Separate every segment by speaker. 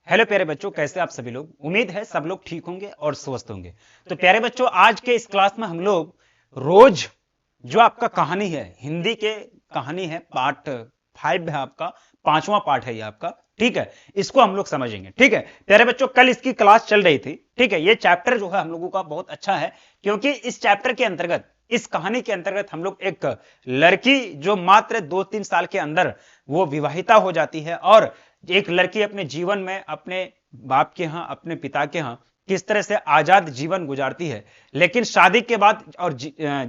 Speaker 1: Hello प्यारे बच्चों, कैसे आप सभी लोग। उम्मीद है सब लोग ठीक होंगे और स्वस्थ होंगे। तो प्यारे बच्चों, आज के इस क्लास में हम लोग रोज जो आपका कहानी है, हिंदी के कहानी है, पार्ट 5 है आपका, 5वां पार्ट है ये आपका। ठीक है, इसको हम लोग समझेंगे। ठीक है प्यारे बच्चों, कल इसकी क्लास चल रही थी। ठीक है, ये चैप्टर जो है हम लोगों का बहुत अच्छा है, क्योंकि इस चैप्टर के अंतर्गत, इस कहानी के अंतर्गत हम लोग एक लड़की जो मात्र 2-3 साल के अंदर वो विवाहिता हो जाती है, और एक लड़की अपने जीवन में अपने बाप के यहाँ, अपने पिता के यहाँ किस तरह से आजाद जीवन गुजारती है, लेकिन शादी के बाद और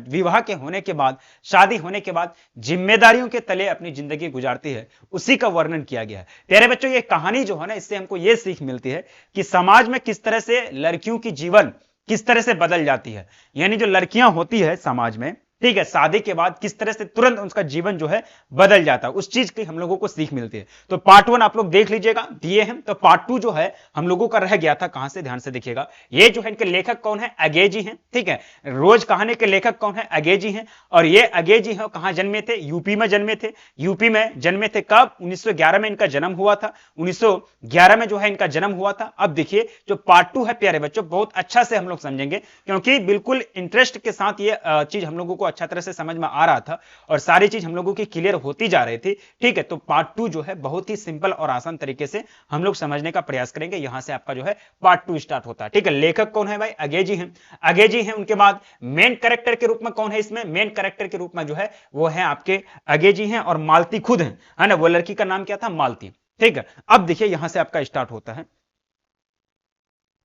Speaker 1: विवाह के होने के बाद, शादी होने के बाद जिम्मेदारियों के तले अपनी जिंदगी गुजारती है, उसी का वर्णन किया गया है। प्यारे बच्चों, ये कहानी जो है ना, इससे हमको ये सीख मिलती है कि समाज में किस तरह से लड़कियों की जीवन किस तरह से बदल जाती है। यानी जो लड़कियां होती है समाज में, ठीक है, शादी के बाद किस तरह से तुरंत उनका जीवन जो है बदल जाता है, उस चीज की हम लोगों को सीख मिलती है। तो पार्ट 1 आप लोग देख लीजिएगा, दिए हैं। तो पार्ट 2 जो है हम लोगों का रह गया था, कहां से, ध्यान से देखिएगा। ये जो है इनके लेखक कौन है, अगे जी हैं। ठीक है, रोज कहानी के लेखक कौन है, अगे जी हैं। और ये अगे जी हैं कहां जन्मे थे, यूपी में जन्मे थे। यूपी में जन्मे थे कब, 1911 में इनका जन्म हुआ था। 1911 में जो है इनका जन्म हुआ था। अब देखिए जो पार्ट 2 है प्यारे बच्चों, बहुत अच्छा से हम लोग समझेंगे, क्योंकि बिल्कुल इंटरेस्ट के साथ ये चीज हम लोगों को अच्छा तरह से समझ में आ रहा था और सारी चीज हम लोगों की क्लियर होती जा रही थी। ठीक है, तो पार्ट 2 जो है बहुत ही सिंपल और आसान तरीके से हम लोग समझने का प्रयास करेंगे। यहां से आपका जो है पार्ट 2 स्टार्ट होता है। ठीक है, लेखक कौन है भाई, अगे जी हैं। अगे जी हैं। उनके बाद मेन कैरेक्टर के रूप में कौन है इसमें, मेन कैरेक्टर के रूप में जो है वो है आपके अगे जी हैं, और मालती खुद है ना। वो लड़की का नाम क्या था, मालती। ठीक है, अब देखिए यहां से आपका स्टार्ट होता है।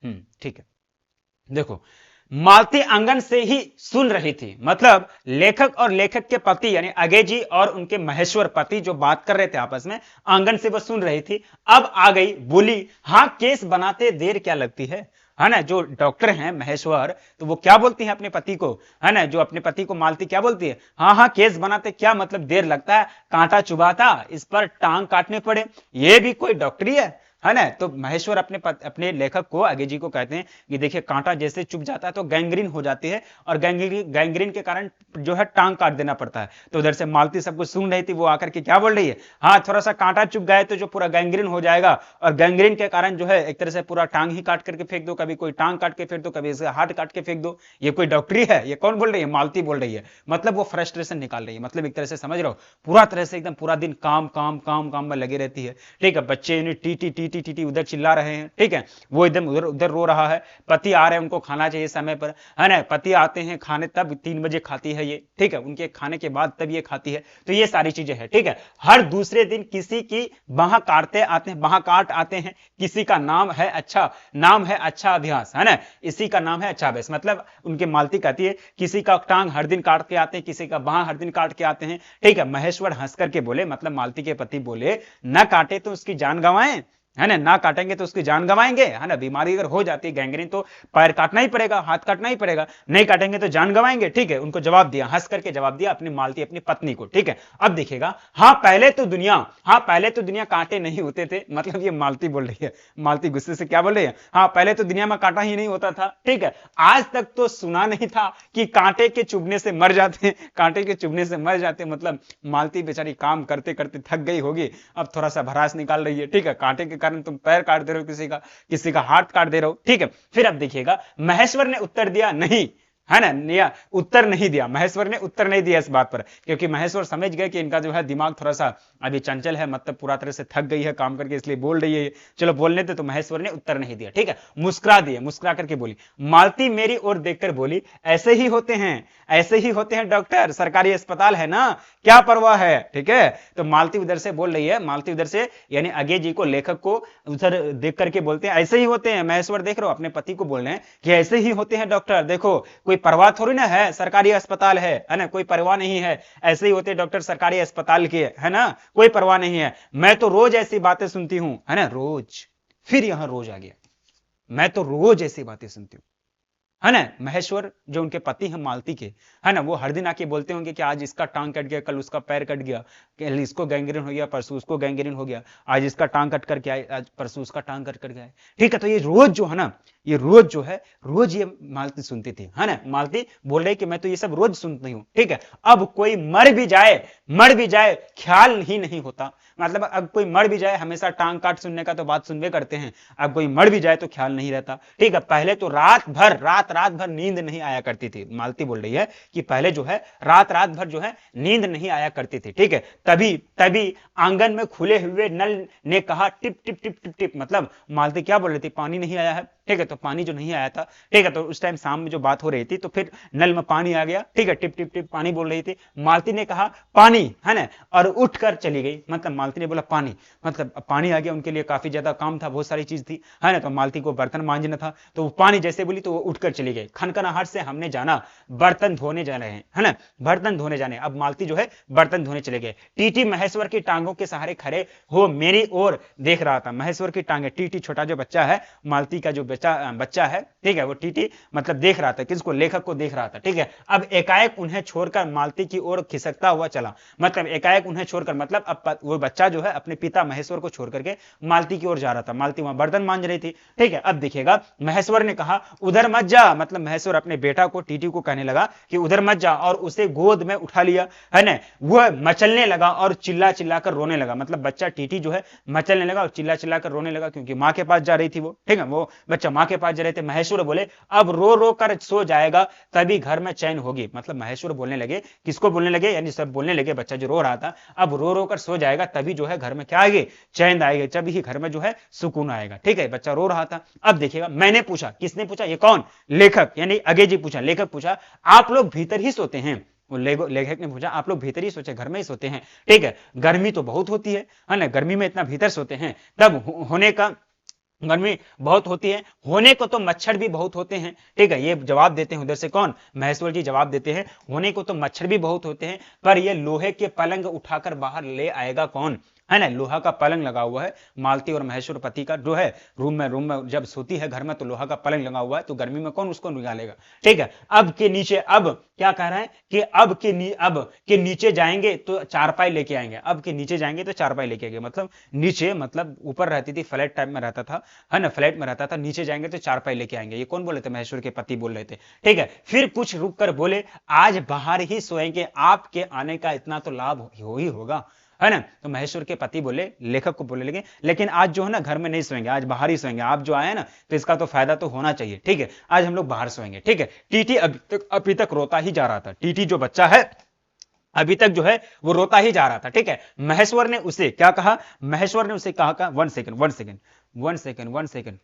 Speaker 1: ठीक है, देखो, मालती आंगन से ही सुन रही थी, मतलब लेखक और लेखक के पति यानी अगे जी और उनके महेश्वर पति जो बात कर रहे थे आपस में, आंगन से वह सुन रही थी। अब आ गई, बोली, हाँ केस बनाते देर क्या लगती है ना। जो डॉक्टर हैं महेश्वर, तो वो क्या बोलती हैं अपने पति को, है ना, जो अपने पति को मालती क्या बोलती है, हाँ हाँ केस बनाते क्या मतलब देर लगता है, कांटा चुभाता, इस पर टांग काटने पड़े, ये भी कोई डॉक्टरी है ना। तो महेश्वर अपने लेखक को, अगे जी को कहते हैं कि देखिए कांटा जैसे चुभ जाता है तो गैंग्रीन हो जाती है, और गैंग्रीन के कारण जो है टांग काट देना पड़ता है। तो उधर से मालती सब कुछ सुन रही थी, वो आकर के क्या बोल रही है, हाँ थोड़ा सा कांटा चुभ गए तो जो पूरा गैंग्रीन हो जाएगा, और गैंग्रीन के कारण जो है एक तरह से पूरा टांग ही काट करके फेंक दो, कभी कोई टांग काट के फेंक दो, कभी इसका हाथ काट के फेंक दो। ये कोई डॉक्टरी है, ये कौन बोल रही है, मालती बोल रही है। मतलब वो फ्रस्ट्रेशन निकाल रही है, मतलब एक तरह से समझ रहे हो, पूरा तरह से एकदम पूरा दिन काम काम काम काम में लगी रहती है। ठीक है, बच्चे T T T T T T उधर चिल्ला रहे हैं। ठीक है, वो एकदम उधर उधर रो रहा है। पति आ रहे हैं, उनको खाना चाहिए समय पर, है ना। पति आते हैं खाने, तब 3 बजे खाती है ये। ठीक है, उनके खाने के बाद तब ये खाती है। तो ये सारी चीजें हैं। ठीक है, हर दूसरे दिन किसी की बाह काटते आते हैं, बाह काट आते हैं। किसी का नाम है अच्छा अभ्यास, है ना, इसी का नाम है अच्छा अभ्यास। मतलब उनके मालती कहती है किसी का टांग हर दिन काट के आते हैं, किसी का बाह हर दिन काट के आते हैं। ठीक है, महेश्वर हंस करके बोले, मतलब मालती के पति बोले, न काटे तो उसकी जान गंवाएं, है ना काटेंगे तो उसकी जान गंवाएंगे, है ना। बीमारी अगर हो जाती है गैंग्रीन, तो पैर काटना ही पड़ेगा, हाथ काटना ही पड़ेगा, नहीं काटेंगे तो जान गंवाएंगे। ठीक है, उनको जवाब दिया, हंस करके जवाब दिया अपनी मालती अपनी पत्नी को। ठीक है, अब देखिएगा, हाँ पहले तो दुनिया कांटे नहीं होते थे, मतलब ये मालती बोल रही है। मालती गुस्से से क्या बोल रही है, हाँ पहले तो दुनिया में कांटा ही नहीं होता था। ठीक है, आज तक तो सुना नहीं था कि कांटे के चुभने से मर जाते, कांटे के चुभने से मर जाते। मतलब मालती बेचारी काम करते करते थक गई होगी, अब थोड़ा सा भड़ास निकाल रही है। ठीक है, कांटे के कारण तुम पैर काट दे रहे हो, किसी का हाथ काट दे रहे हो। ठीक है, फिर अब देखिएगा, महेश्वर ने उत्तर दिया नहीं, है ना, या उत्तर नहीं दिया, महेश्वर ने उत्तर नहीं दिया इस बात पर, क्योंकि महेश्वर समझ गए कि इनका जो है दिमाग थोड़ा सा अभी चंचल है, मतलब पूरा तरह से थक गई है काम करके, इसलिए बोल रही है। चलो बोलने दे, तो महेश्वर ने उत्तर नहीं दिया। ठीक है, मुस्कुरा दिए, मुस्कुरा करके बोली, मालती मेरी ओर देखकर बोली, ऐसे ही होते हैं डॉक्टर, सरकारी अस्पताल है ना, क्या परवाह है। ठीक है, तो मालती उधर से बोल रही है, मालती उधर से यानी अगे जी को, लेखक को उधर देख करके बोलते हैं, ऐसे ही होते हैं। महेश्वर देख रहे हो, अपने पति को बोल रहे हैं कि ऐसे ही होते हैं डॉक्टर, देखो कोई परवाह थोड़ी ना है, सरकारी अस्पताल है ना, कोई परवाह नहीं है, ऐसे ही होते डॉक्टर सरकारी अस्पताल के, है ना, कोई परवाह नहीं है। मैं तो रोज ऐसी बातें सुनती हूं, है ना, रोज, फिर यहां रोज आ गया, मैं तो रोज ऐसी बातें सुनती हूं, है ना। महेश्वर जो उनके पति हैं मालती के, है ना, वो हर दिन आके बोलते होंगे कि आज इसका टांग कट गया, कल उसका पैर कट गया, कल इसको गैंग्रीन हो गया, परसों उसको गैंग्रीन हो गया, आज इसका टांग कट करके आए, आज परसों उसका टांग कट कर गया। ठीक है, तो ये रोज जो है ना, ये रोज जो है रोज ये मालती सुनती थी, है ना। मालती बोल रही कि मैं तो ये सब रोज सुनती हूँ, ठीक है। अब कोई मर भी जाए ख्याल ही नहीं होता। मतलब अब कोई मर भी जाए, हमेशा टांग काट सुनने का तो बात सुनवे करते हैं, अब कोई मर भी जाए तो ख्याल नहीं रहता, ठीक है। पहले तो रात भर नींद नहीं आया करती थी। मालती बोल रही है कि पहले जो है रात भर जो है नींद नहीं आया करती थी, ठीक है। तभी तभी आंगन में खुले हुए नल ने कहा tip tip tip tip tip. मतलब मालती क्या बोल रही थी, पानी नहीं आया है, ठीक है। तो पानी जो नहीं आया था, ठीक है, तो उस टाइम शाम में जो बात हो रही थी, तो फिर नल में पानी आ गया, ठीक है, टिप टिप टिप पानी बोल रही थी। मालती ने कहा पानी, है ना, और उठकर चली गई। मतलब मालती ने बोला पानी, मतलब पानी आ गया, उनके लिए काफी ज्यादा काम था, बहुत सारी चीज थी, है ना। तो मालती को बर्तन मांजना था, तो वो पानी जैसे बोली तो वो उठकर चली गई। खनखनाहट से हमने जाना बर्तन धोने जा रहे हैं, है ना, बर्तन धोने जाने। अब मालती जो है बर्तन धोने चले गए। टीटी महेश्वर की टांगों के सहारे खड़े हो मेरी ओर देख रहा था। महेश्वर की टांगे, टीटी छोटा जो बच्चा है, मालती का जो बच्चा है, ठीक है, वो टीटी मतलब देख रहा था, किसको, लेखक को देख रहा था, ठीक है। अब एकाएक उन्हें छोड़कर मालती की ओर खिसकता हुआ चला। मतलब एकाएक उन्हें छोड़कर, मतलब अब वो बच्चा जो है अपने पिता महेश्वर को छोड़ करके मालती की ओर जा रहा था। मालती वहां बर्तन मांज रही थी, ठीक है। अब देखिएगा, महेश्वर ने कहा उधर मत जा। मतलब महेश्वर अपने बेटा को, टीटी को कहने लगा कि उधर मत जा, और उसे गोद में उठा लिया, है ना। वह मचलने लगा और चिल्ला चिल्ला कर रोने लगा। मतलब बच्चा टीटी जो है मचलने लगा और चिल्ला चिल्ला कर रोने लगा, क्योंकि मां के पास जा रही थी वो, ठीक है, वो बच्चा मां के पास जा रहे थे। महेश्वर बोले अब रो रो कर सो जाएगा तभी घर में चैन होगी। मतलब महेश्वर बोलने लगे, किसको बोलने लगे, यानी सब बोलने लगे, बच्चा जो रो रहा था, अब रो रो कर सो जाएगा तभी जो है घर में क्या आएगी, चैन आएगी, जब ही घर में जो है सुकून आएगा, ठीक है। बच्चा रो रहा था। अब देखिएगा, मैंने पूछा, किसने पूछा, ये कौन, लेखक यानी अगेजी पूछा, लेखक पूछा आप लोग भीतर ही सोते हैं। लेखक ने पूछा आप लोग भीतर ही सोचे, घर में ही सोते हैं, ठीक है, गर्मी तो बहुत होती है ना, गर्मी में इतना भीतर सोते हैं, तब होने का, गर्मी बहुत होती है, होने को तो मच्छर भी बहुत होते हैं, ठीक है। ये जवाब देते हैं उधर से कौन, महेश्वर जी जवाब देते हैं होने को तो मच्छर भी बहुत होते हैं, पर ये लोहे के पलंग उठाकर बाहर ले आएगा कौन, है ना। लोहा का पलंग लगा हुआ है मालती और महेश्वर पति का जो है, रूम में जब सोती है घर में तो लोहा का पलंग लगा हुआ है, तो गर्मी में कौन उसको निकालेगा, ठीक है। अब के नीचे, अब क्या कह रहा है कि अब के नीचे जाएंगे तो चारपाई लेके आएंगे, अब के नीचे जाएंगे तो चारपाई लेके आएंगे। मतलब नीचे, मतलब ऊपर रहती थी, फ्लैट टाइप में रहता था, है ना, फ्लैट में रहता था, नीचे जाएंगे तो चारपाई लेके आएंगे। ये कौन बोले थे, महेश्वर के पति बोल रहे थे, ठीक है। फिर कुछ रुक कर बोले आज बाहर ही सोएंगे, आपके आने का इतना तो लाभ हो ही होगा, है ना। तो महेश्वर के पति बोले, लेखक को बोले लगे लेकिन आज जो है ना घर में नहीं सोएंगे, आज बाहर ही सोएंगे, आप जो आए ना तो इसका तो फायदा तो होना चाहिए, ठीक है, आज हम लोग बाहर सोएंगे, ठीक है। टीटी अभी तक रोता ही जा रहा था, टीटी जो बच्चा है अभी तक जो है वो रोता ही जा रहा था, ठीक है। महेश्वर ने उसे क्या कहा, महेश्वर ने उसे कहा, वन सेकेंड,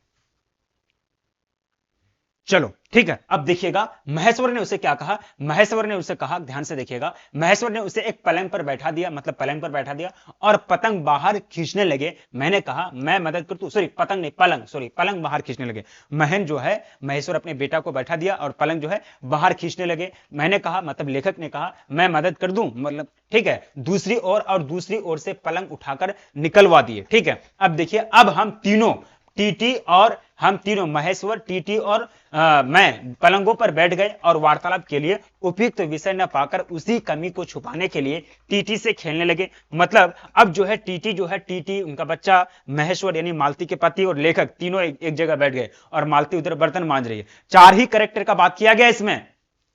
Speaker 1: चलो ठीक है। अब देखिएगा महेश्वर ने उसे क्या कहा, महेश्वर ने उसे कहा, ध्यान से देखिएगा, महेश्वर ने उसे एक पलंग पर बैठा दिया, मतलब पलंग पर बैठा दिया और पतंग बाहर खींचने लगे। मैंने कहा मैं मदद कर तू, सॉरी पतंग नहीं, पलंग, सॉरी पलंग बाहर खींचने लगे। महन जो है, महेश्वर अपने बेटा को बैठा दिया और पलंग जो है बाहर खींचने लगे। मैंने कहा, मतलब लेखक ने कहा मैं मदद कर दूं, मतलब ठीक है, दूसरी ओर, और दूसरी ओर से पलंग उठाकर निकलवा दिए, ठीक है। अब देखिए, अब हम तीनों, टीटी और हम तीनों, महेश्वर, टीटी और मैं पलंगों पर बैठ गए और वार्तालाप के लिए उपयुक्त विषय न पाकर उसी कमी को छुपाने के लिए टीटी से खेलने लगे। मतलब अब जो है टीटी उनका बच्चा, महेश्वर यानी मालती के पति और लेखक तीनों एक जगह बैठ गए और मालती उधर बर्तन मांज रही है। चार ही कैरेक्टर का बात किया गया इसमें,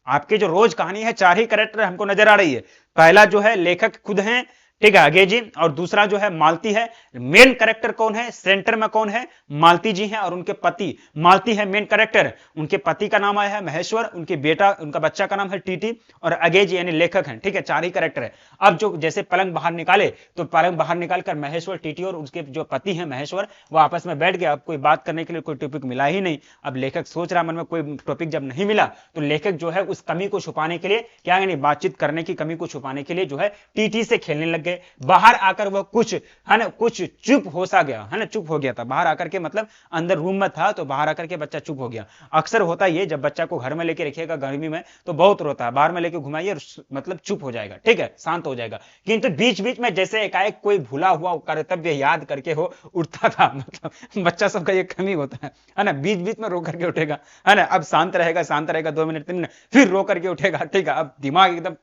Speaker 1: आपकी जो रोज कहानी है चार ही कैरेक्टर हमको नजर आ रही है। पहला जो है लेखक खुद है, ठीक है, अगेजी, और दूसरा जो है मालती है। मेन कैरेक्टर कौन है, सेंटर में कौन है, मालती जी हैं और उनके पति। मालती है मेन कैरेक्टर, उनके पति का नाम है महेश्वर, उनके बेटा, उनका बच्चा का नाम है टीटी, और अगेजी यानी लेखक हैं, ठीक है, चार ही कैरेक्टर है। अब जो जैसे पलंग बाहर निकाले तो पलंग बाहर निकालकर महेश्वर, टीटी और उसके जो पति हैं महेश्वर, वो आपस में बैठ गए। अब कोई बात करने के लिए कोई टॉपिक मिला ही नहीं। अब लेखक सोच रहा मन में, कोई टॉपिक जब नहीं मिला तो लेखक जो है उस कमी को छुपाने के लिए, क्या यानी बातचीत करने की कमी को छुपाने के लिए जो है टीटी से खेलने लग गए। बाहर आकर वह कुछ, है ना, कुछ चुप हो सा गया, है ना, चुप हो गया था बाहर आकर के, मतलब अंदर रूम में था तो बाहर आकर के बच्चा चुप हो गया। अक्सर होता ये, जब बच्चा को घर में लेके रखिएगा गर्मी में तो बहुत रोता है, बाहर में लेके घुमाइए मतलब चुप हो जाएगा, ठीक है, शांत हो जाएगा। किंतु बीच बीच में जैसे एकाएक कोई भूला हुआ कर्तव्य याद करके हो उठता था, मतलब बच्चा सबका ये कमी होता है ना, बीच बीच में रो करके उठेगा, है ना। अब शांत रहेगा 2 मिनट 3 मिनट, फिर रो करके उठेगा, ठीक है। अब दिमाग एकदम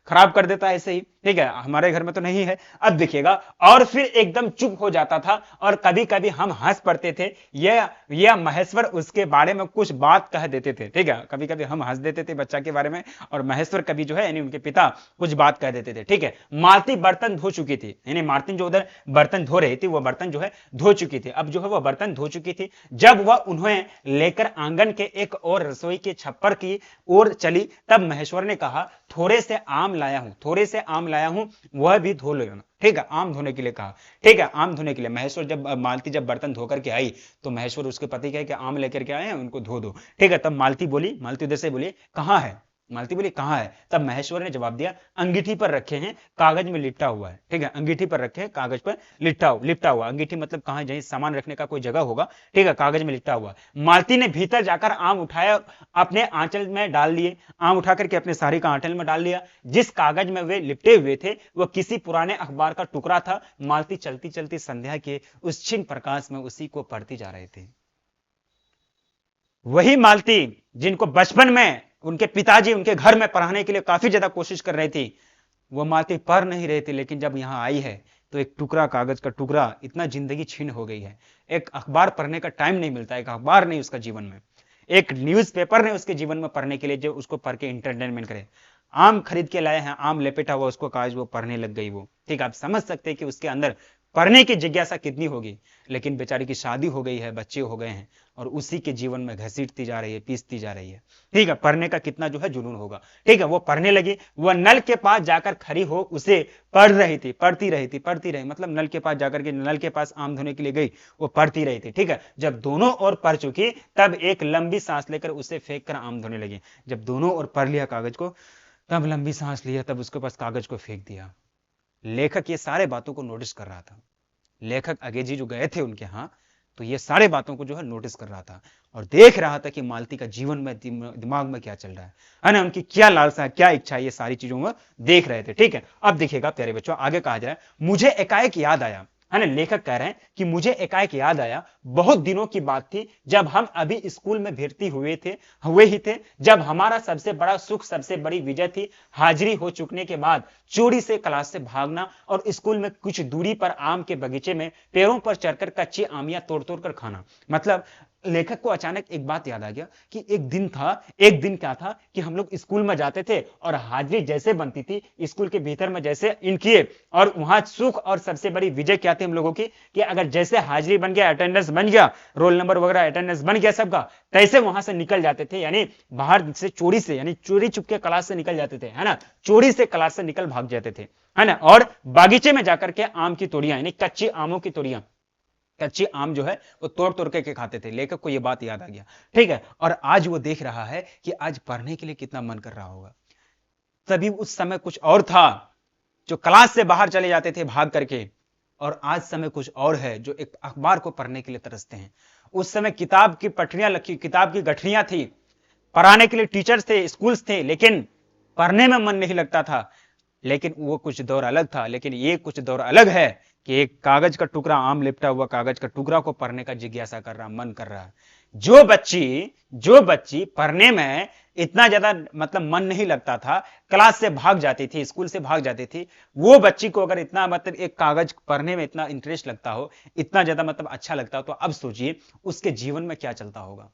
Speaker 1: खराब कर देता है ऐसे ही। ठीक है, हमारे घर में तो नहीं है। अब देखिएगा, और फिर एकदम चुप हो जाता था और कभी कभी हम हंस पड़ते थे। यह महेश्वर उसके बारे में कुछ बात कह देते थे। ठीक है, कभी कभी हम हंस देते थे बच्चा के बारे में, और महेश्वर कभी जो है यानी उनके पिता कुछ बात कह देते थे। ठीक है, मालती बर्तन धो चुकी थी, यानी मालती जो उधर बर्तन धो रही थी वो बर्तन जो है धो चुकी थी। अब जो है वो बर्तन धो चुकी थी, जब वह उन्हें लेकर आंगन के एक और रसोई के छप्पर की ओर चली, तब महेश्वर ने कहा, थोड़े से आम लाया हूं, थोड़े से आम लाया हूं, वह भी धो लेना। ठीक है, आम धोने के लिए कहा। ठीक है, आम धोने के लिए महेश्वर जब मालती जब बर्तन धो करके आई तो महेश्वर उसके पति कहे कि आम लेकर के आए हैं, उनको धो दो। ठीक है, तब मालती बोली, मालती उधर से बोली, कहां है? मालती बोली कहां है? तब महेश्वर ने जवाब दिया, अंगीठी पर रखे हैं, कागज में लिपटा हुआ है। ठीक है, अंगीठी पर रखे हैं, कागज पर लिपटा हुआ। अंगीठी मतलब कहां, जहीं सामान रखने का कोई जगह होगा। ठीक है, कागज में लिपटा हुआ। मालती ने भीतर जाकर आम उठाया, अपने आंचल में डाल लिए, आम उठा करके अपने साड़ी का आंचल में डाल लिया। जिस कागज में वे लिपटे हुए थे वह किसी पुराने अखबार का टुकड़ा था। मालती चलती चलती संध्या के उस क्षीण प्रकाश में उसी को पढ़ती जा रहे थे। वही मालती जिनको बचपन में उनके पिताजी उनके घर में पढ़ाने के लिए काफी ज्यादा कोशिश कर रही थी, वो मालती पढ़ नहीं रही थी, लेकिन जब यहां आई है तो एक टुकड़ा, कागज का टुकड़ा, इतना जिंदगी छीन हो गई है। एक अखबार पढ़ने का टाइम नहीं मिलता, एक अखबार नहीं उसका जीवन में, एक न्यूज़पेपर नहीं उसके जीवन में पढ़ने के लिए जो उसको पढ़ के इंटरटेनमेंट करे। आम खरीद के लाए हैं, आम लपेटा हुआ उसको कागज, वो पढ़ने लग गई वो। ठीक, आप समझ सकते हैं कि उसके अंदर पढ़ने की जिज्ञासा कितनी होगी। लेकिन बेचारी की शादी हो गई है, बच्चे हो गए हैं, और उसी के जीवन में घसीटती जा रही है, पीसती जा रही है। ठीक है, पढ़ने का कितना जो है जुनून होगा। ठीक है, वो पढ़ने लगी, वह नल के पास जाकर खड़ी हो उसे पढ़ रही थी, पढ़ती रही, मतलब नल के पास जाकर के, नल के पास आम धोने के लिए गई, वो पढ़ती रही थी। ठीक है, जब दोनों ओर पढ़ चुकी तब एक लंबी सांस लेकर उसे फेंक कर आम धोने लगी। जब दोनों ओर पढ़ लिया कागज को, तब लंबी सांस लिया, तब उसके पास कागज को फेंक दिया। लेखक ये सारे बातों को नोटिस कर रहा था। लेखक अगेजी जो गए थे उनके यहां, तो ये सारे बातों को जो है नोटिस कर रहा था और देख रहा था कि मालती का जीवन में, दिमाग में क्या चल रहा है ना, उनकी क्या लालसा है, क्या इच्छा है, ये सारी चीजों में देख रहे थे। ठीक है, अब देखिएगा प्यारे बच्चों, आगे कहा जा रहा है, मुझे एकाएक याद आया, है ना, लेखक कह रहे हैं कि मुझे एकाएक याद आया, बहुत दिनों की बात थी जब हम अभी स्कूल में भर्ती हुए ही थे, जब हमारा सबसे बड़ा सुख, सबसे बड़ी विजय थी हाजिरी हो चुकने के बाद चोरी से क्लास से भागना और स्कूल में कुछ दूरी पर आम के बगीचे में पैरों पर चढ़कर कच्ची आमियां तोड़ तोड़ कर खाना। मतलब लेखक को अचानक एक बात याद आ गया कि एक दिन क्या था कि हम लोग स्कूल में जाते थे और हाजिरी जैसे बनती थी स्कूल के भीतर में, जैसे इन किए, और वहां सुख और सबसे बड़ी विजय क्या थी हम लोगों की कि अगर जैसे हाजिरी बन गया, अटेंडेंस बन गया, रोल नंबर वगैरह अटेंडेंस बन गया सबका, तैसे वहां से निकल जाते थे, यानी बाहर से चोरी से, यानी चोरी चुपके क्लास से निकल जाते थे, है ना, चोरी से क्लास से निकल भाग जाते थे, है ना, और बागीचे में जाकर के आम की तोड़ियां, यानी कच्ची आमों की तोड़ियां, कच्ची आम जो है वो तोड़ तोड़ के खाते थे। लेखक को ये बात याद आ गया। ठीक है, और आज वो देख रहा है कि आज पढ़ने के लिए कितना मन कर रहा होगा। तभी उस समय कुछ और था, जो क्लास से बाहर चले जाते थे भाग करके, और आज समय कुछ और है, जो एक अखबार को पढ़ने के लिए तरसते हैं। उस समय किताब की पटरियां लखी, किताब की गठरियां थी, पढ़ाने के लिए टीचर्स थे, स्कूल्स थे, लेकिन पढ़ने में मन नहीं लगता था। लेकिन वो कुछ दौर अलग था, लेकिन ये कुछ दौर अलग है कि एक कागज का टुकड़ा, आम लिपटा हुआ कागज का टुकड़ा को पढ़ने का जिज्ञासा कर रहा, मन कर रहा है। जो बच्ची पढ़ने में इतना ज्यादा मतलब मन नहीं लगता था, क्लास से भाग जाती थी, स्कूल से भाग जाती थी, वो बच्ची को अगर इतना मतलब एक कागज पढ़ने में इतना इंटरेस्ट लगता हो, इतना ज्यादा मतलब अच्छा लगता हो, तो अब सोचिए उसके जीवन में क्या चलता होगा,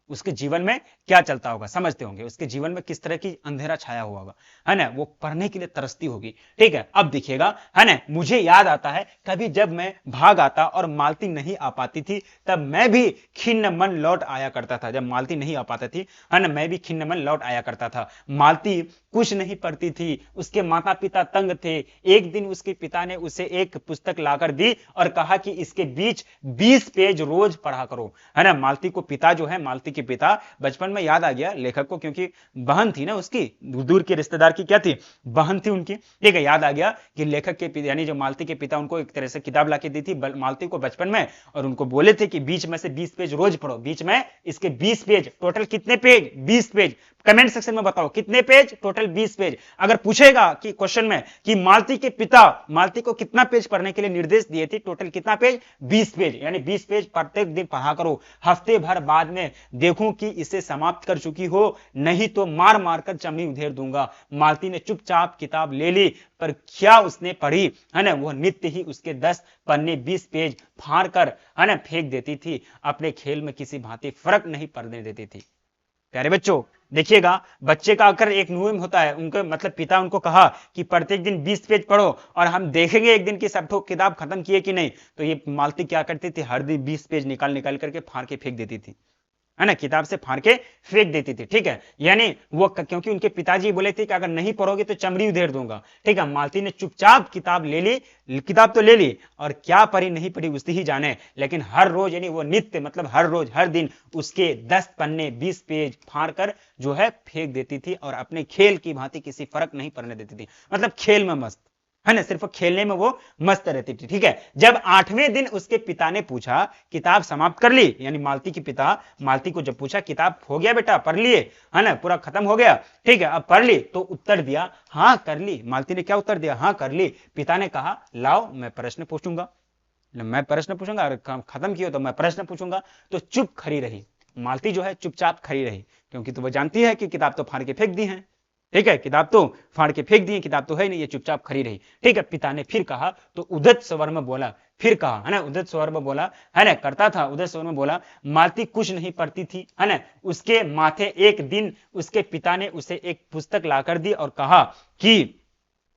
Speaker 1: उसके जीवन में क्या चलता होगा, समझते होंगे उसके जीवन में किस तरह की अंधेरा छाया हुआ होगा, है ना, वो पढ़ने के लिए तरसती होगी। ठीक है, अब देखिएगा, है ना, मुझे याद आता है कभी जब मैं भाग आता और मालती नहीं आ पाती थी, तब मैं भी खिन्न मन लौट आया करता था। जब मालती नहीं आ पाती थी, है ना, मैं भी खिन्न मन लौट आया करता था। मालती कुछ नहीं पढ़ती थी, उसके माता पिता तंग थे। एक दिन उसके पिता ने उसे एक पुस्तक लाकर दी और कहा कि इसके बीच 20 पेज रोज पढ़ा करो, है ना। मालती को पिता जो है, मालती के पिता, बचपन में याद आ गया लेखक को, क्योंकि बहन थी ना उसकी, दूर के रिश्तेदार की क्या थी, बहन थी उनकी। ठीक है, याद आ गया कि लेखक के पिता यानी जो मालती के पिता उनको एक तरह से किताब लाके दी थी मालती को बचपन में, और उनको बोले थे कि बीच में से 20 पेज रोज पढ़ो। बीच में इसके 20 पेज, टोटल कितने पेज, 20 पेज। कमेंट सेक्शन में बताओ कितने पेज, टोटल 20 पेज। अगर पूछेगा कि क्वेश्चन में कि मालती के पिता मालती को कितना पेज पढ़ने के लिए निर्देश दिए थे, टोटल कितना पेज, 20 पेज, यानी 20 पेज प्रत्येक दिन पढ़ा करो। हफ्ते भर बाद में देखूं कि इसे समाप्त कर चुकी हो, नहीं तो मार मार कर चमड़ी उधेड़ दूंगा। मालती ने चुपचाप किताब ले ली, पर क्या उसने पढ़ी, है ना? वो नित्य ही उसके 10 पन्ने 20 पेज फाड़ कर, है ना, फेंक देती थी। अपने खेल में किसी भांति फर्क नहीं पड़ने देती थी। प्यारे बच्चों, देखिएगा, बच्चे का अगर एक नियम होता है, उनके मतलब पिता उनको कहा कि प्रत्येक दिन 20 पेज पढ़ो और हम देखेंगे एक दिन की सब तो किताब खत्म किए कि नहीं। तो ये मालती क्या करती थी, हर दिन 20 पेज निकाल निकाल करके फाड़ के फेंक देती थी, है ना, किताब से फाड़ के फेंक देती थी। ठीक है, यानी वो क्योंकि उनके पिताजी बोले थे कि अगर नहीं पढ़ोगे तो चमड़ी उधेड़ दूंगा। ठीक है, मालती ने चुपचाप किताब ले ली, किताब तो ले ली, और क्या पढ़ी नहीं पढ़ी उसकी ही जाने, लेकिन हर रोज यानी वो नित्य मतलब हर रोज हर दिन उसके 10 पन्ने 20 पेज फाड़ कर जो है फेंक देती थी, और अपने खेल की भांति किसी फर्क नहीं पड़ने देती थी। मतलब खेल में मस्त, है ना, सिर्फ खेलने में वो मस्त रहती थी। ठीक है, जब 8वें दिन उसके पिता ने पूछा किताब समाप्त कर ली, यानी मालती के पिता मालती को जब पूछा किताब हो गया बेटा, पढ़ लिए, है ना, पूरा खत्म हो गया, ठीक है, अब पढ़ ली, तो उत्तर दिया हाँ कर ली। मालती ने क्या उत्तर दिया, हाँ कर ली। पिता ने कहा लाओ मैं प्रश्न पूछूंगा, मैं प्रश्न पूछूंगा, अगर खत्म किया तो मैं प्रश्न पूछूंगा। तो चुप खड़ी रही मालती, जो है चुपचाप खड़ी रही, क्योंकि तो वो जानती है कि किताब तो फाड़ के फेंक दी है। ठीक है, किताब तो फाड़ के फेंक दी, किताब तो है नहीं, ये चुपचाप खड़ी रही। ठीक है, पिता ने फिर कहा, तो उद्धत स्वर में बोला, फिर कहा, है ना, उद्धत स्वर में बोला, है ना, करता था उद्धत स्वर में बोला, मालती कुछ नहीं पढ़ती थी, है ना, उसके माथे एक दिन उसके पिता ने उसे एक पुस्तक लाकर दी और कहा कि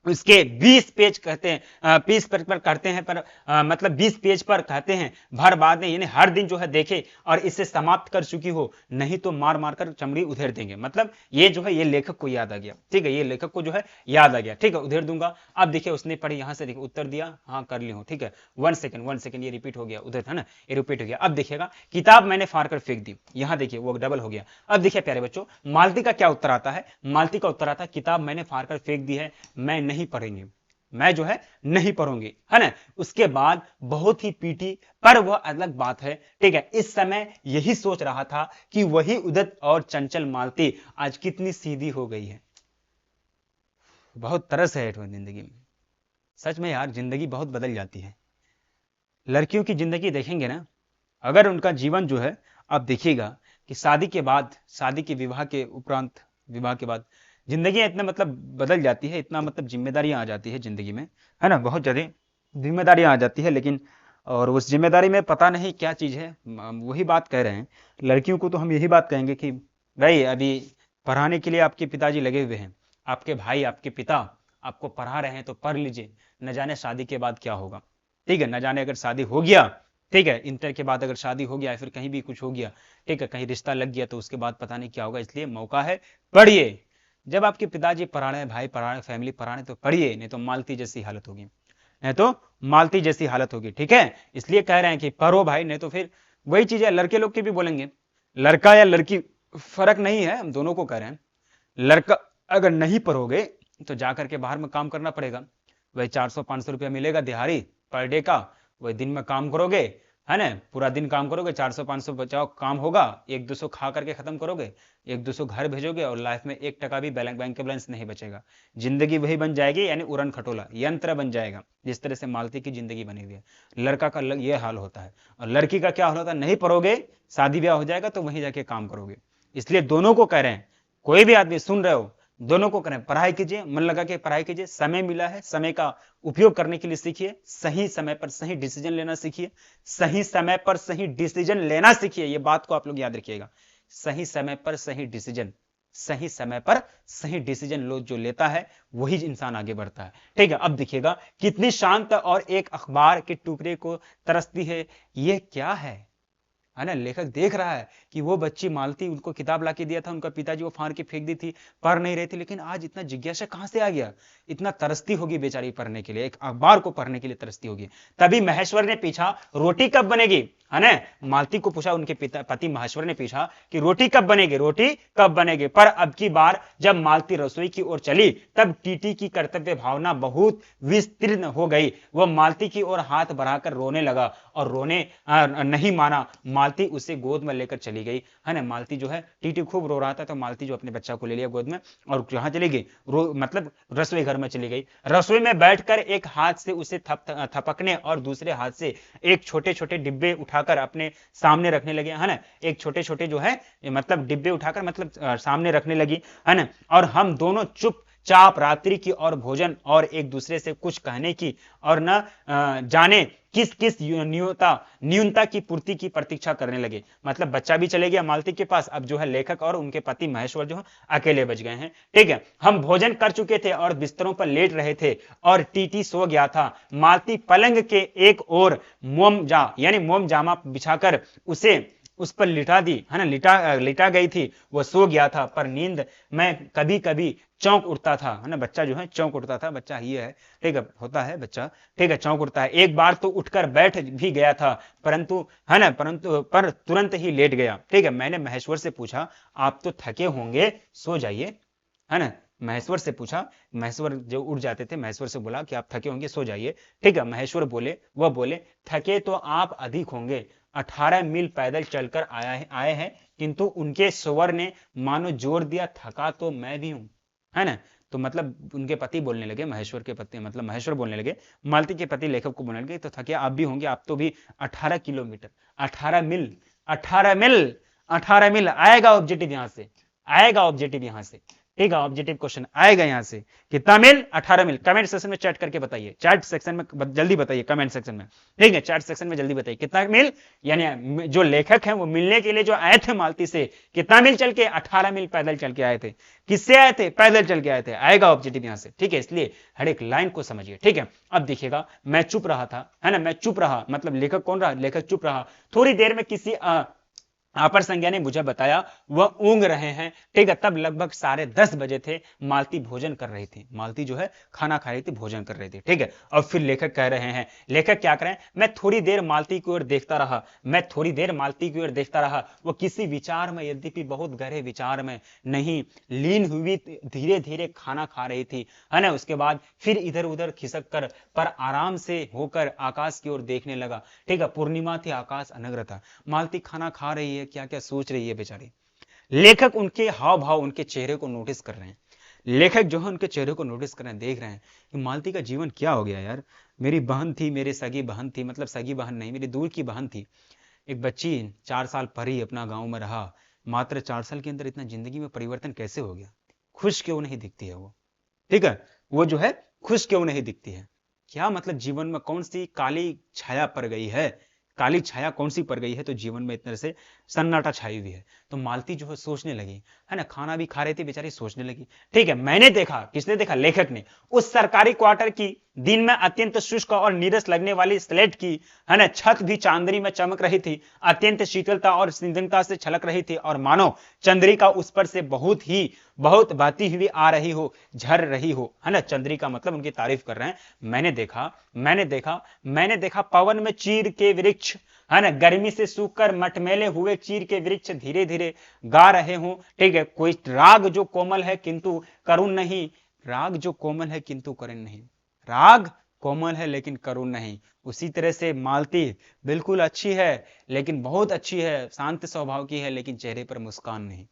Speaker 1: उसके 20 पेज कहते हैं, 20 पेज पर करते हैं, पर मतलब 20 पेज पर कहते हैं भर बाद में, यानी हर दिन जो है देखे और इसे समाप्त कर चुकी हो, नहीं तो मार मार कर चमड़ी उधेड़ देंगे। मतलब ये जो है ये लेखक को याद आ गया। ठीक है, ये लेखक को जो है याद आ गया। ठीक है, उधेड़ दूंगा। अब देखिए उसने पढ़ी, यहां से देखिए उत्तर दिया हाँ कर ली हूं। ठीक है, 1 सेकंड ये रिपीट हो गया उधर, है ना, ये रिपीट हो गया। अब देखिएगा किताब मैंने फाड़ कर फेंक दी, यहां देखिए वो डबल हो गया। अब देखिए प्यारे बच्चों, मालती का क्या उत्तर आता है, मालती का उत्तर आता है किताब मैंने फाड़ कर फेंक दी है, मैं नहीं पढ़ेंगे, मैं जो है नहीं पढ़ूंगी, है ना। उसके बाद बहुत ही पीटी, पर वह अलग बात है। ठीक है, इस समय यही सोच रहा था कि वही उदत और चंचल मालती आज कितनी सीधी हो गई है। बहुत तरस है जिंदगी में, सच में यार, जिंदगी बहुत बदल जाती है। लड़कियों की जिंदगी देखेंगे ना, अगर उनका जीवन जो है, आप देखिएगा कि शादी के बाद, शादी के विवाह के उपरांत, विवाह के बाद जिंदगी इतना मतलब बदल जाती है, इतना मतलब जिम्मेदारियां आ जाती है जिंदगी में, है ना, बहुत ज्यादा जिम्मेदारियां आ जाती है। लेकिन और उस जिम्मेदारी में पता नहीं क्या चीज है, वही बात कह रहे हैं। लड़कियों को तो हम यही बात कहेंगे कि भाई अभी पढ़ाने के लिए आपके पिताजी लगे हुए हैं, आपके भाई आपके पिता आपको पढ़ा रहे हैं, तो पढ़ लीजिए, न जाने शादी के बाद क्या होगा। ठीक है, न जाने अगर शादी हो गया, ठीक है, इंटर के बाद अगर शादी हो गया या फिर कहीं भी कुछ हो गया, ठीक है, कहीं रिश्ता लग गया, तो उसके बाद पता नहीं क्या होगा। इसलिए मौका है, पढ़िए। जब आपके पिताजी पढ़ा रहे हैं, भाई पढ़ा रहे हैं, फैमिली पढ़ा रहे हैं, तो पढ़िए, नहीं तो मालती जैसी हालत होगी, नहीं तो मालती जैसी हालत होगी। ठीक है, इसलिए कह रहे हैं कि पढ़ो भाई, नहीं तो फिर वही चीज है। लड़के लोग के भी बोलेंगे, लड़का या लड़की फर्क नहीं है, हम दोनों को कह रहे हैं। लड़का अगर नहीं पढ़ोगे तो जाकर के बाहर में काम करना पड़ेगा, वही 400-500 रुपया मिलेगा दिहाड़ी पर डे का, वही दिन में काम करोगे, है ना, पूरा दिन काम करोगे, 400-500 बचाओ काम होगा, 1-200 खा करके खत्म करोगे, 1-200 घर भेजोगे, और लाइफ में 1 टका भी बैंक के बैलेंस नहीं बचेगा। जिंदगी वही बन जाएगी, यानी उड़न खटोला यंत्र बन जाएगा, जिस तरह से मालती की जिंदगी बनी हुई है। लड़का का ये हाल होता है, और लड़की का क्या हाल होता है, नहीं पढ़ोगे, शादी ब्याह हो जाएगा तो वहीं जाके काम करोगे। इसलिए दोनों को कह रहे हैं, कोई भी आदमी सुन रहे हो, दोनों को करें, पढ़ाई कीजिए, मन लगा के पढ़ाई कीजिए, समय मिला है, समय का उपयोग करने के लिए सीखिए, सही समय पर सही डिसीजन लेना सीखिए, सही समय पर सही डिसीजन लेना सीखिए। ये बात को आप लोग याद रखिएगा, सही समय पर सही डिसीजन, सही समय पर सही डिसीजन लोग जो लेता है वही इंसान आगे बढ़ता है। ठीक है, अब देखिएगा कितनी शांत और एक अखबार के टुकड़े को तरसती है, ये क्या है ना। लेखक देख रहा है कि वो बच्ची मालती, उनको किताब ला के दिया था उनका पिताजी, वो फाड़ के फेंक दी थी, पढ़ नहीं रही थी, लेकिन आज इतना जिज्ञासा कहां से आ गया, इतना तरसती होगी बेचारी पढ़ने के लिए, एक अखबार को पढ़ने के लिए तरसती होगी। तभी महेश्वर ने पूछा रोटी कब बनेगी, है ना, मालती को पूछा, उनके पति महेश्वर ने पूछा कि रोटी कब बनेगी, रोटी कब बनेगी। पर अब की बार जब मालती रसोई की ओर चली, तब टीटी की कर्तव्य भावना बहुत विस्तीर्ण हो गई। वह मालती की ओर हाथ बढ़ाकर रोने लगा, और रोने नहीं माना, मालती उसे गोद में लेकर चली गई, है ना। मालती जो है, टीटी खूब रो रहा था, तो मालती जो अपने बच्चा को ले लिया गोद में, और जहां चली गई, मतलब रसोई घर में चली गई। रसोई में बैठकर एक हाथ से उसे थपकने और दूसरे हाथ से एक छोटे छोटे डिब्बे उठा उठाकर अपने सामने रखने लगे, है ना, एक छोटे छोटे जो है मतलब डिब्बे उठाकर मतलब सामने रखने लगी, है ना, और हम दोनों चुपचाप रात्रि की और भोजन और एक दूसरे से कुछ कहने की और न जाने किस किस न्यूनता की पूर्ति की प्रतीक्षा करने लगे। मतलब बच्चा भी चले गया मालती के पास, अब जो है लेखक और उनके पति महेश्वर जो है अकेले बच गए हैं। ठीक है, हम भोजन कर चुके थे और बिस्तरों पर लेट रहे थे और टीटी सो गया था। मालती पलंग के एक ओर मोम जामा बिछाकर उसे उस पर लिटा दी, है ना, लिटा गई थी। वो सो गया था, पर नींद में कभी कभी चौंक उठता था, है ना, बच्चा जो है चौंक उठता था, बच्चा ये है, ठीक है, होता है बच्चा, ठीक है, चौंक उठता है। एक बार तो उठकर बैठ भी गया था, परंतु है ना, पर तुरंत ही लेट गया। ठीक है, मैंने महेश्वर से पूछा, आप तो थके होंगे, सो जाइए, है ना, महेश्वर से पूछा, महेश्वर जो उठ जाते थे, महेश्वर से बोला कि आप थके होंगे, सो जाइए। ठीक है, महेश्वर बोले थके तो आप अधिक होंगे, 18 मील पैदल चलकर आए हैं, किंतु उनके स्वर ने मानो जोर दिया, थका तो मैं भी हूं, है ना। तो मतलब उनके पति बोलने लगे, महेश्वर के पति मतलब महेश्वर बोलने लगे, मालती के पति लेखक को बोलने लगे, तो थके आप भी होंगे, आप तो भी 18 किलोमीटर, 18 मील, 18 मील, 18 मील आएगा ऑब्जेक्टिव यहां से, आएगा ऑब्जेक्टिव यहां से। ठीक है, ऑब्जेक्टिव क्वेश्चन आएगा यहां से, कितना मील, 18 मील। कमेंट सेक्शन में चैट करके बताइए, चैट सेक्शन में जल्दी बताइए, कमेंट सेक्शन में, ठीक है, चैट सेक्शन में जल्दी बताइए कितना मील। यानी जो लेखक हैं वो मिलने के लिए जो आए थे मालती से, कितना मील चल के, 18 मील पैदल चल के आए थे। किससे आए थे, पैदल चल के आए थे, आएगा ऑब्जेक्टिव यहां से। ठीक है, इसलिए हर एक लाइन को समझिए। ठीक है, अब देखिएगा, मैं चुप रहा था, है ना, मैं चुप रहा, मतलब लेखक कौन रहा, लेखक चुप रहा। थोड़ी देर में किसी अपर संज्ञा ने मुझे बताया वह ऊँग रहे हैं। ठीक है, तब लगभग 10:30 बजे थे। मालती भोजन कर रही थी, मालती जो है खाना खा रही थी, भोजन कर रही थी। ठीक है, और फिर लेखक कह रहे हैं, लेखक क्या करें, मैं थोड़ी देर मालती की ओर देखता रहा, मैं थोड़ी देर मालती की ओर देखता रहा। वो किसी विचार में, यद्यपि बहुत गहरे विचार में नहीं, लीन हुई धीरे धीरे खाना खा रही थी, है ना। उसके बाद फिर इधर उधर खिसक कर पर आराम से होकर आकाश की ओर देखने लगा। ठीक है, पूर्णिमा थी, आकाश अनग्र था। मालती खाना खा रही है, क्या क्या सोच रही है बेचारी। लेखक उनके हाव भाव, उनके चेहरे को नोटिस कर रहे हैं। लेखक जो है उनके चेहरे को नोटिस कर रहे हैं, देख रहे हैं कि मालती का जीवन क्या हो गया यार। मेरी बहन थी, मेरी सगी बहन थी, मतलब सगी बहन नहीं, मेरी दूर की बहन थी, एक बच्ची 4 साल पढ़ी, अपना गांव में रहा, मात्र 4 साल के अंदर इतना जिंदगी में परिवर्तन कैसे हो गया। खुश क्यों नहीं दिखती है वो, ठीक है, वो जो है खुश क्यों नहीं दिखती है। क्या मतलब जीवन में कौन सी काली छाया पड़ गई है, काली छाया कौन सी पड़ गई है, तो जीवन में इतने से सन्नाटा छाई हुई है। तो मालती जो है सोचने लगी, है ना, खाना भी खा रही थी बेचारी, सोचने लगी। ठीक है, मैंने देखा, किसने देखा, लेखक ने, उस सरकारी क्वार्टर की दिन में अत्यंत शुष्क और नीरस लगने वाली स्लेट की, है ना, छत भी चांदनी में चमक रही थी, अत्यंत शीतलता और स्निग्धता से छलक रही थी, और मानो चंद्रिका उस पर से बहुत बहती हुई आ रही हो, झर रही हो, है ना। चंद्रिका मतलब उनकी तारीफ कर रहे हैं। मैंने देखा पवन में चीर के वृक्ष, है ना, गर्मी से सूखकर मटमेले हुए चीर के वृक्ष धीरे धीरे गा रहे हो। ठीक है, कोई राग जो कोमल है किंतु करुण नहीं, राग जो कोमल है किंतु करुण नहीं, राग कोमल है लेकिन करुण नहीं। उसी तरह से मालती बिल्कुल अच्छी है, लेकिन बहुत अच्छी है, शांत स्वभाव की है, लेकिन चेहरे पर मुस्कान नहीं,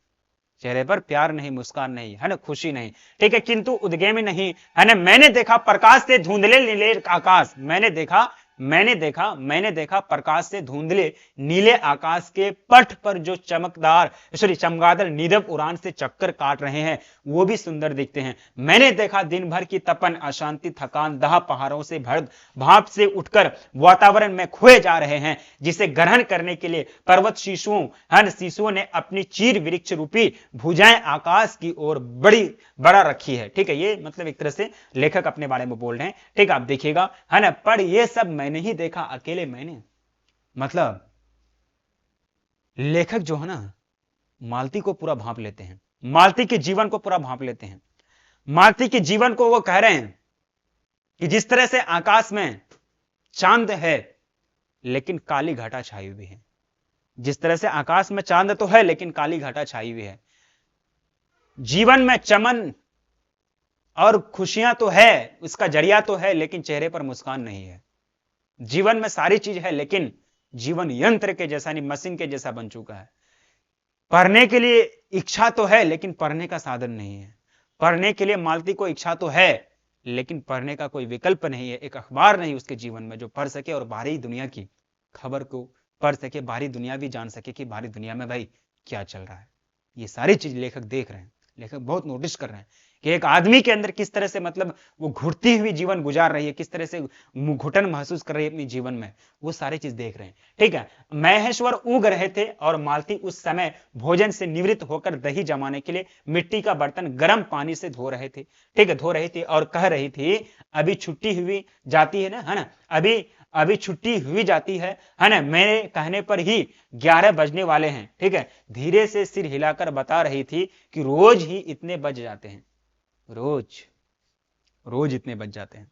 Speaker 1: चेहरे पर प्यार नहीं, मुस्कान नहीं, है ना, खुशी नहीं। ठीक है, किंतु उद्गेमी नहीं, है ना। मैंने देखा प्रकाश से धुंधले नीले आकाश, मैंने देखा प्रकाश से धुंधले नीले आकाश के पट पर जो चमगादड़ नीरव उड़ान से चक्कर काट रहे हैं, वो भी सुंदर दिखते हैं। मैंने देखा दिन भर की तपन, अशांति, थकान, दाह पहाड़ों से भाप से उठकर वातावरण में खोए जा रहे हैं, जिसे ग्रहण करने के लिए पर्वत शिशुओं ने अपनी चीर वृक्ष रूपी भुजाएं आकाश की ओर बड़ा रखी है। ठीक है, ये मतलब एक तरह से लेखक अपने बारे में बोल रहे हैं। ठीक है, आप देखिएगा, है ना, पर ये सब मैंने ही देखा, अकेले मैंने, मतलब लेखक जो है ना मालती को पूरा भांप लेते हैं, मालती के जीवन को पूरा भांप लेते हैं। मालती के जीवन को वो कह रहे हैं कि जिस तरह से आकाश में चांद है लेकिन काली घटा छाई हुई है, जिस तरह से आकाश में चांद तो है लेकिन काली घटा छाई हुई है। जीवन में चमन और खुशियां तो है, उसका जरिया तो है, लेकिन चेहरे पर मुस्कान नहीं है। जीवन में सारी चीज है, लेकिन जीवन यंत्र के जैसा नहीं, मशीन के जैसा बन चुका है। पढ़ने के लिए इच्छा तो है, लेकिन पढ़ने का साधन नहीं है। पढ़ने के लिए मालती को इच्छा तो है, लेकिन पढ़ने का कोई विकल्प नहीं है, एक अखबार नहीं उसके जीवन में जो पढ़ सके और बाहरी दुनिया की खबर को पढ़ सके, बाहरी दुनिया भी जान सके कि बाहरी दुनिया में भाई क्या चल रहा है। ये सारी चीज लेखक देख रहे हैं, लेखक बहुत नोटिस कर रहे हैं कि एक आदमी के अंदर किस तरह से मतलब वो घुटती हुई जीवन गुजार रही है, किस तरह से घुटन महसूस कर रही है अपनी जीवन में, वो सारी चीज देख रहे हैं। ठीक है, महेश्वर ऊग रहे थे और मालती उस समय भोजन से निवृत्त होकर दही जमाने के लिए मिट्टी का बर्तन गर्म पानी से धो रहे थे। ठीक है, धो रही थी और कह रही थी अभी छुट्टी हुई जाती है ना, अभी अभी छुट्टी हुई जाती है ना, मेरे कहने पर ही 11 बजने वाले हैं। ठीक है, धीरे से सिर हिलाकर बता रही थी कि रोज ही इतने बज जाते हैं, रोज रोज इतने बज जाते हैं।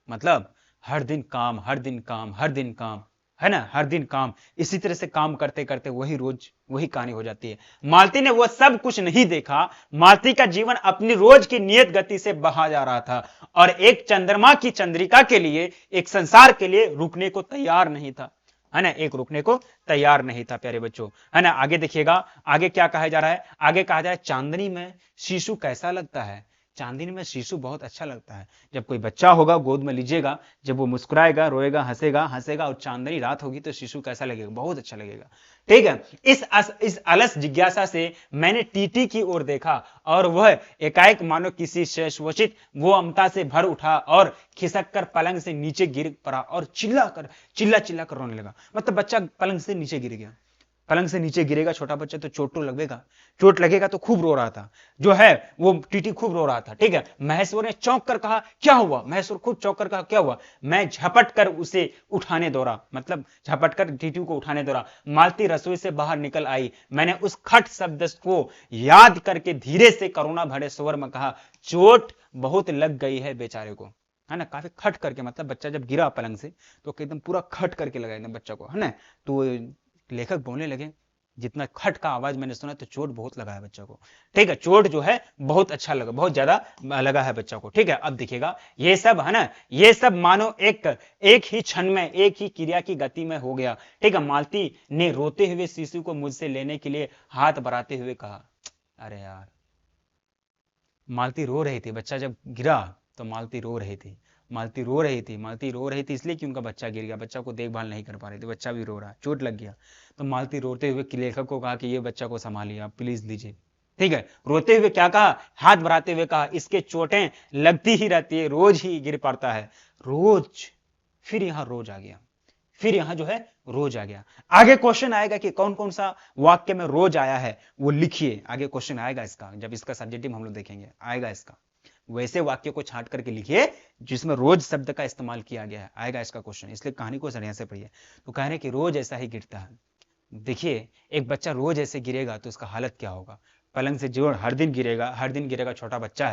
Speaker 1: मतलब हर दिन काम, हर दिन काम, हर दिन काम, है ना, हर दिन काम, इसी तरह से काम करते करते वही रोज वही कहानी हो जाती है। मालती ने वो सब कुछ नहीं देखा। मालती का जीवन अपनी रोज की नियत गति से बहा जा रहा था और एक चंद्रमा की चंद्रिका के लिए, एक संसार के लिए रुकने को तैयार नहीं था, है ना, एक रुकने को तैयार नहीं था प्यारे बच्चों, है ना। आगे देखिएगा, आगे क्या कहा जा रहा है, आगे कहा जा रहा है चांदनी में शिशु कैसा लगता है। चांदनी में शिशु बहुत अच्छा लगता है। जब कोई बच्चा होगा गोद में लीजिएगा, जब वो मुस्कुराएगा, रोएगा, हंसेगा हंसेगा और चांदनी रात होगी तो शिशु कैसा लगेगा, बहुत अच्छा लगेगा। ठीक है, इस अलस जिज्ञासा से मैंने टीटी की ओर देखा और वह एकाएक मानो किसी शोषित वो अमता से भर उठा और खिसक कर पलंग से नीचे गिर पड़ा और चिल्ला चिल्ला कर रोने लगा। मतलब बच्चा पलंग से नीचे गिर गया। पलंग से नीचे गिरेगा छोटा बच्चा तो चोट तो लगेगा, चोट लगेगा तो खूब रो रहा था, जो है वो टीटी खूब रो रहा था। ठीक है, महेश्वर ने चौंक कर कहा क्या हुआ, महेश्वर खूब चौंक कर कहा क्या हुआ। मैं झपट कर उसे उठाने दौड़ा, मतलब झपट कर टीटी को उठाने दौड़ा। मालती रसोई से बाहर निकल आई। मैंने उस खट शब्द को याद करके धीरे से करुणा भरे स्वर में कहा चोट बहुत लग गई है बेचारे को, है ना। काफी खट करके, मतलब बच्चा जब गिरा पलंग से तो एकदम पूरा खट करके लगा एकदम बच्चा को, है ना। तो लेखक बोलने लगे जितना खट का आवाज मैंने सुना तो चोट बहुत लगा है बच्चा को। ठीक है, चोट जो है बहुत अच्छा लगा, बहुत ज्यादा लगा है बच्चा को। ठीक है, अब देखिएगा ये सब, है ना, ये सब मानो एक ही क्षण में, एक ही क्रिया की गति में हो गया। ठीक है, मालती ने रोते हुए शिशु को मुझसे लेने के लिए हाथ बढ़ाते हुए कहा। अरे यार, मालती रो रही थी, बच्चा जब गिरा तो मालती रो रही थी, मालती रो रही थी, मालती रो रही थी इसलिए कि उनका बच्चा गिर गया, बच्चा को देखभाल नहीं कर पा रही थी, बच्चा भी रो रहा है, चोट लग गया। तो मालती रोते हुए लेखक को कहा कि ये बच्चा को संभालिए आप, प्लीज लीजिए। ठीक है, रोते हुए क्या कहा, हाथ बढ़ाते हुए कहा इसके चोटें लगती ही रहती है, रोज ही गिर पड़ता है, रोज। फिर यहां रोज आ गया, फिर यहां जो है रोज आ गया। आगे क्वेश्चन आएगा कि कौन कौन सा वाक्य में रोज आया है वो लिखिए, आगे क्वेश्चन आएगा इसका, जब इसका सब्जेक्टिव हम लोग देखेंगे आएगा इसका। वैसे वाक्य को छांट करके लिखिए जिसमें रोज शब्द का इस्तेमाल किया गया है, आएगा इसका क्वेश्चन, इसलिए कहानी को बढ़िया से पढ़िए। तो कह रहे हैं कि रोज ऐसा ही गिरता है। देखिए, एक बच्चा रोज ऐसे गिरेगा तो उसका हालत क्या होगा। पलंग से जो हर दिन गिरेगा, छोटा बच्चा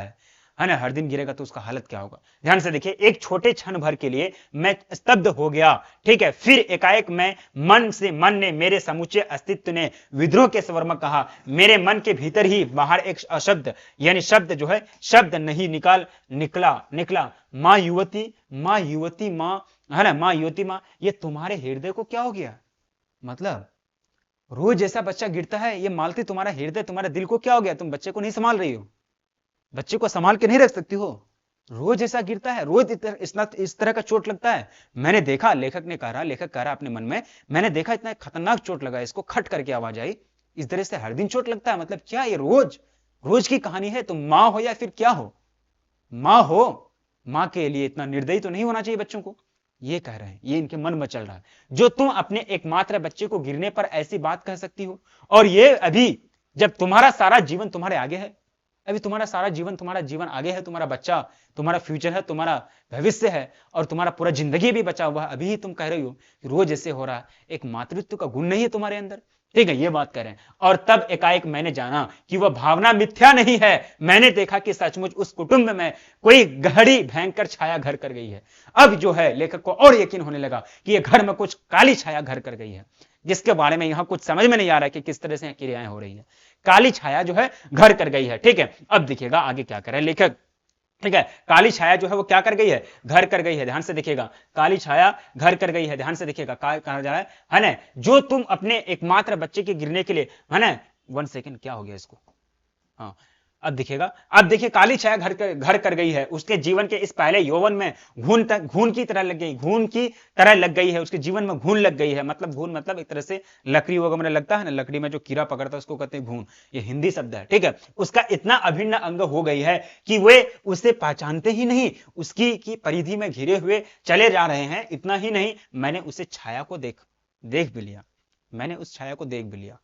Speaker 1: है ना, हर दिन गिरेगा तो उसका हालत क्या होगा। ध्यान से देखिए, एक छोटे क्षण भर के लिए मैं स्तब्ध हो गया। ठीक है, फिर एकाएक मैं मन ने, मेरे समूचे अस्तित्व ने विद्रोह के स्वर में कहा, मेरे मन के भीतर ही बाहर एक अशब्द, यानी शब्द जो है, शब्द नहीं निकला माँ युवती, माँ युवती माँ, है ना, माँ युवती माँ, ये तुम्हारे हृदय को क्या हो गया। मतलब रोज जैसा बच्चा गिरता है, ये मालती तुम्हारा हृदय, तुम्हारे दिल को क्या हो गया, तुम बच्चे को नहीं संभाल रही हो, बच्चे को संभाल के नहीं रख सकती हो। रोज ऐसा गिरता है, रोज इस तरह का चोट लगता है। मैंने देखा, लेखक कह रहा अपने मन में, मैंने देखा इतना खतरनाक चोट लगा, इसको खट करके आवाज आई, इस तरह से हर दिन चोट लगता है। मतलब क्या ये रोज की कहानी है। तुम माँ हो या फिर क्या हो, माँ हो, माँ के लिए इतना निर्दयी तो नहीं होना चाहिए बच्चों को। ये कह रहे हैं, ये इनके मन में चल रहा है, जो तुम अपने एकमात्र बच्चे को गिरने पर ऐसी बात कह सकती हो, और ये अभी जब तुम्हारा सारा जीवन तुम्हारे आगे है, अभी तुम्हारा सारा जीवन, तुम्हारा जीवन आगे है, तुम्हारा बच्चा तुम्हारा फ्यूचर है, तुम्हारा भविष्य है, और तुम्हारा पूरा जिंदगी भी बचा हुआ है, अभी ही तुम कह रही हो कि रोज ऐसे हो रहा है, एक मातृत्व का गुण नहीं है तुम्हारे अंदर। ठीक है, ये बात कह रहे हैं। और तब एकाएक मैंने जाना कि वह भावना मिथ्या नहीं है। मैंने देखा कि सचमुच उस कुटुंब में कोई गहरी भयंकर छाया घर कर गई है। अब जो है लेखक को और यकीन होने लगा कि ये घर में कुछ काली छाया घर कर गई है, जिसके बारे में यहां कुछ समझ में नहीं आ रहा है कि किस तरह से क्रियाएं हो रही है। काली छाया जो है घर कर गई है। ठीक है, अब देखिएगा आगे क्या करे लेखक। ठीक है, काली छाया जो है वो क्या कर गई है, घर कर गई है। ध्यान से देखिएगा, काली छाया घर कर गई है। ध्यान से देखिएगा, कहा जा रहा है ना, जो तुम अपने एकमात्र बच्चे के गिरने के लिए, है ना, 1 सेकेंड, क्या हो गया इसको, हाँ, अब दिखेगा। अब देखिए काली छाया घर कर गई है, उसके जीवन के इस पहले यौवन में घून की तरह लग गई, घून की तरह लग गई है, उसके जीवन में घून लग गई है। मतलब घून मतलब एक तरह से लकड़ी वगैरह लगता है ना, लकड़ी में जो कीड़ा पकड़ता है उसको कहते हैं घून, ये हिंदी शब्द है, ठीक है। उसका इतना अभिन्न अंग हो गई है कि वे उसे पहचानते ही नहीं, उसकी की परिधि में घिरे हुए चले जा रहे हैं। इतना ही नहीं, मैंने उसे छाया को देख भी लिया, मैंने उस छाया को देख भी लिया।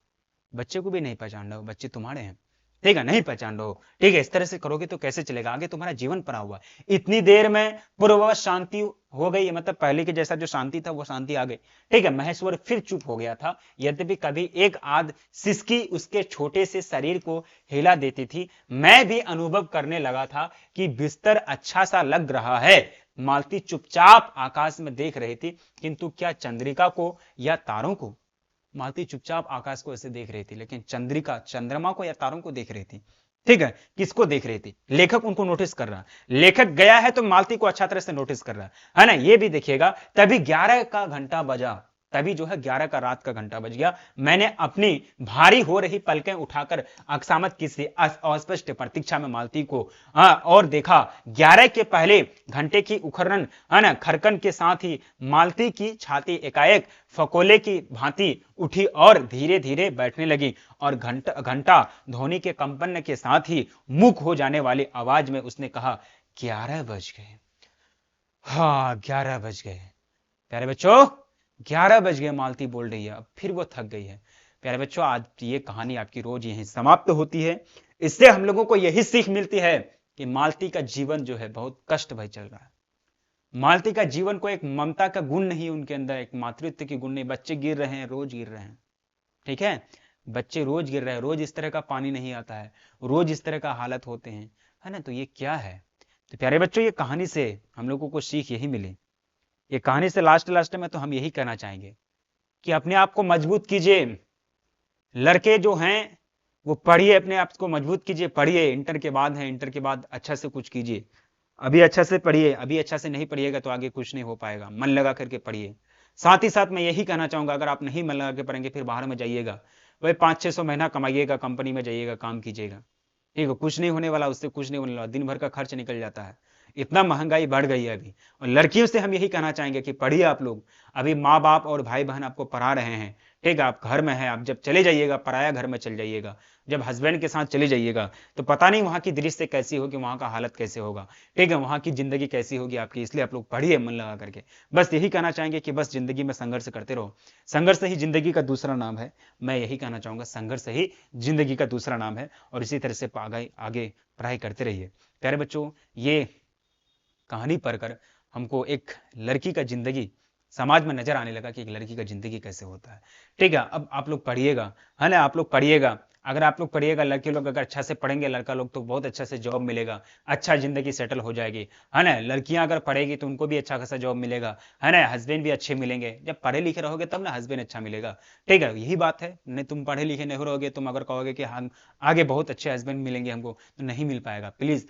Speaker 1: बच्चे को भी नहीं पहचान रहे हो, बच्चे तुम्हारे हैं, ठीक है, नहीं पहचान रहे हो, ठीक है। इस तरह से करोगे तो कैसे चलेगा, आगे तुम्हारा जीवन पड़ा हुआ। इतनी देर में पूर्ववत शांति हो गई, मतलब पहले के जैसा जो शांति था वो शांति आ गई, ठीक है। महेश्वर फिर चुप हो गया था, यद्यपि कभी एक आध सिसकी उसके छोटे से शरीर को हिला देती थी। मैं भी अनुभव करने लगा था कि बिस्तर अच्छा सा लग रहा है। मालती चुपचाप आकाश में देख रही थी, किंतु क्या चंद्रिका को या तारों को? मालती चुपचाप आकाश को ऐसे देख रही थी, लेकिन चंद्रिका चंद्रमा को या तारों को देख रही थी, ठीक है। किसको देख रही थी? लेखक उनको नोटिस कर रहा है। लेखक गया है तो मालती को अच्छा तरह से नोटिस कर रहा है ना। ये भी देखिएगा। तभी 11 का घंटा बजा, तभी जो है 11 का रात का घंटा बज गया। मैंने अपनी भारी हो रही पलकें उठाकर अकसामत की सी अस्पष्ट प्रतीक्षा में मालती को और देखा। 11 के पहले घंटे की उखरन है ना खरकन के साथ ही मालती की छाती एकाएक फकोले की भांति उठी और धीरे धीरे बैठने लगी, और घंटा घंटा ध्वनि के कंपन के साथ ही मुख हो जाने वाली आवाज में उसने कहा, 11 बज गए। हाँ, 11 बज गए प्यारे बच्चों, 11 बज गए, मालती बोल रही है। अब फिर वो थक गई है। प्यारे बच्चों, आज ये कहानी आपकी रोज यहीं समाप्त होती है। इससे हम लोगों को यही सीख मिलती है कि मालती का जीवन जो है बहुत कष्ट भय चल रहा है। मालती का जीवन को एक ममता का गुण नहीं, उनके अंदर एक मातृत्व की गुण नहीं। बच्चे गिर रहे हैं, रोज गिर रहे हैं, ठीक है। बच्चे रोज गिर रहे हैं, रोज इस तरह का पानी नहीं आता है, रोज इस तरह का हालत होते हैं, है ना। तो ये क्या है? तो प्यारे बच्चों, ये कहानी से हम लोगों को सीख यही मिली। ये कहानी से लास्ट में तो हम यही कहना चाहेंगे कि अपने आप को मजबूत कीजिए। लड़के जो हैं वो पढ़िए, अपने आप को मजबूत कीजिए, पढ़िए। इंटर के बाद है, इंटर के बाद अच्छा से कुछ कीजिए। अभी अच्छा से पढ़िए, अभी अच्छा से नहीं पढ़िएगा तो आगे कुछ नहीं हो पाएगा। मन लगा करके पढ़िए। साथ ही साथ मैं यही कहना चाहूंगा, अगर आप नहीं मन लगा के पढ़ेंगे फिर बाहर में जाइएगा, वही 500-600 महीना कमाइएगा, कंपनी में जाइएगा, काम कीजिएगा, ठीक है। कुछ नहीं होने वाला, उससे कुछ नहीं होने वाला, दिन भर का खर्च निकल जाता है। इतना महंगाई बढ़ गई है अभी। और लड़कियों से हम यही कहना चाहेंगे कि पढ़िए आप लोग। अभी माँ बाप और भाई बहन आपको पढ़ा रहे हैं, ठीक है। आप घर में हैं, आप जब चले जाइएगा पराया घर में चल जाइएगा, जब हस्बैंड के साथ चले जाइएगा तो पता नहीं वहां की दृश्य कैसी होगी, वहां का हालत कैसे होगा, ठीक है, वहां की जिंदगी कैसी होगी आपकी। इसलिए आप लोग पढ़िए मन लगा करके। बस यही कहना चाहेंगे कि बस जिंदगी में संघर्ष करते रहो। संघर्ष ही जिंदगी का दूसरा नाम है। मैं यही कहना चाहूंगा, संघर्ष ही जिंदगी का दूसरा नाम है। और इसी तरह से आगे पढ़ाई करते रहिए। प्यारे बच्चों, ये कहानी पढ़कर हमको एक लड़की का जिंदगी समाज में नजर आने लगा कि एक लड़की का जिंदगी कैसे होता है, ठीक है। अब आप लोग पढ़िएगा, है ना, आप लोग पढ़िएगा। अगर आप लोग पढ़िएगा, लड़के लोग अगर अच्छा से पढ़ेंगे, लड़का लोग तो बहुत अच्छा से जॉब मिलेगा, अच्छा जिंदगी सेटल हो जाएगी, है ना। लड़कियां अगर पढ़ेगी तो उनको भी अच्छा खासा जॉब मिलेगा, है ना। हस्बैंड भी अच्छे मिलेंगे। जब पढ़े लिखे रहोगे तब ना हस्बैंड अच्छा मिलेगा, ठीक है। यही बात है। नहीं, तुम पढ़े लिखे नहीं रहोगे, तुम अगर कहोगे कि हम आगे बहुत अच्छे हस्बैंड मिलेंगे हमको, तो नहीं मिल पाएगा। प्लीज,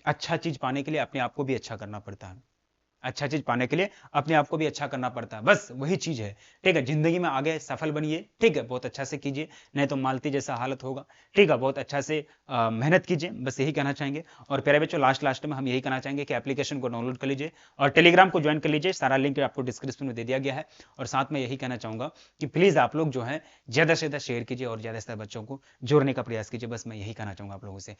Speaker 1: अच्छा चीज पाने के लिए अपने आप को भी अच्छा करना पड़ता है। अच्छा चीज पाने के लिए अपने आप को भी अच्छा करना पड़ता है। बस वही चीज है, ठीक है। जिंदगी में आगे सफल बनिए, ठीक है, बहुत अच्छा से कीजिए, नहीं तो मालती जैसा हालत होगा, ठीक है। बहुत अच्छा से मेहनत कीजिए, बस यही कहना चाहेंगे। और प्यारे बच्चों, लास्ट में हम यही कहना चाहेंगे कि एप्लीकेशन को डाउनलोड कर लीजिए और टेलीग्राम को ज्वाइन कर लीजिए। सारा लिंक आपको डिस्क्रिप्शन में दे दिया गया है। और साथ में यही कहना चाहूंगा कि प्लीज आप लोग जो है ज्यादा से ज्यादा शेयर कीजिए और ज्यादा से ज्यादा बच्चों को जोड़ने का प्रयास कीजिए। बस मैं यही कहना चाहूंगा आप लोगों से।